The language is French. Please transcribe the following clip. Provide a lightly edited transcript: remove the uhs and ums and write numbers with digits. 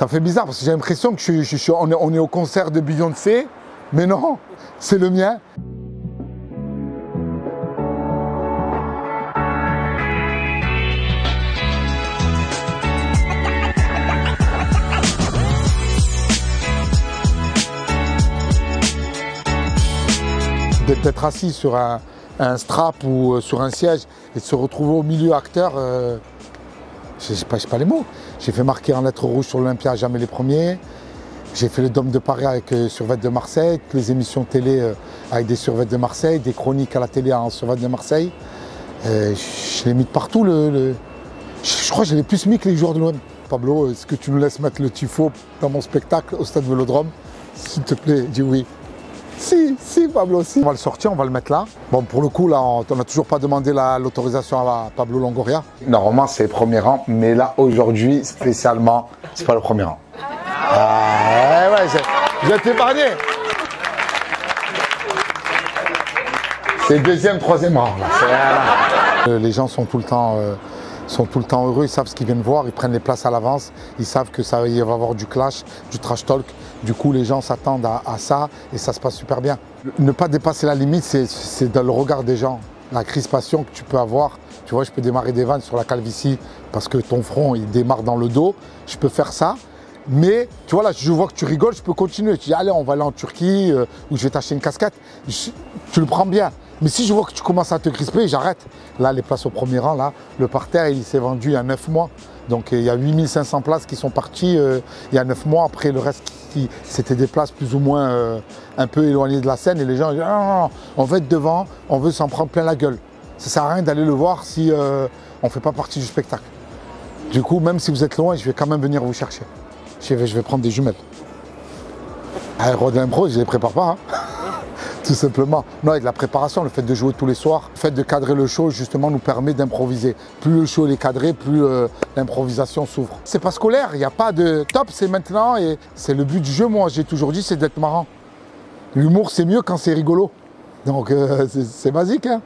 Ça fait bizarre parce que j'ai l'impression que on est au concert de Beyoncé, mais non, c'est le mien. D'être assis sur un strap ou sur un siège et de se retrouver au milieu acteur, je sais pas les mots. J'ai fait marquer en lettres rouges sur l'Olympia, jamais les premiers. J'ai fait le Dôme de Paris avec Survêt de Marseille, toutes les émissions télé avec des Survêt de Marseille, des chroniques à la télé en Survêt de Marseille. Je l'ai mis de partout. Je crois que je l'ai plus mis que les joueurs de l'OM. Pablo, est-ce que tu nous laisses mettre le tifo dans mon spectacle au Stade Vélodrome? S'il te plaît, dis oui. Si, Pablo, si. On va le sortir, on va le mettre là. Bon, pour le coup, là, on n'a toujours pas demandé l'autorisation à Pablo Longoria. Normalement, c'est le premier rang, mais là, aujourd'hui, spécialement, c'est pas le premier rang. Ouais, je vais t'épargner. C'est le deuxième, troisième rang. Là. Les gens sont tout le temps heureux, ils savent ce qu'ils viennent voir, ils prennent les places à l'avance, ils savent que il va y avoir du clash, du trash talk. Du coup, les gens s'attendent à ça et ça se passe super bien. Ne pas dépasser la limite, c'est dans le regard des gens. La crispation que tu peux avoir. Tu vois, je peux démarrer des vannes sur la calvitie parce que ton front, il démarre dans le dos. Je peux faire ça. Mais, tu vois, là, je vois que tu rigoles, je peux continuer. Tu dis, allez, on va aller en Turquie ou je vais t'acheter une casquette. Tu le prends bien. Mais si je vois que tu commences à te crisper, j'arrête. Là, les places au premier rang, là, le parterre, il s'est vendu il y a 9 mois. Donc, il y a 8500 places qui sont parties il y a 9 mois. Après, le reste, c'était des places plus ou moins un peu éloignées de la scène. Et les gens disent, non, on veut être devant, on veut s'en prendre plein la gueule. Ça ne sert à rien d'aller le voir si on ne fait pas partie du spectacle. Du coup, même si vous êtes loin, je vais quand même venir vous chercher. Je vais prendre des jumelles. Roi de l'impro, je ne les prépare pas. Hein. Tout simplement. Non, avec la préparation, le fait de jouer tous les soirs, le fait de cadrer le show, justement, nous permet d'improviser. Plus le show est cadré, plus l'improvisation s'ouvre. C'est pas scolaire, il n'y a pas de top, c'est maintenant. Et c'est le but du jeu, moi, j'ai toujours dit, c'est d'être marrant. L'humour, c'est mieux quand c'est rigolo. Donc, c'est basique, hein.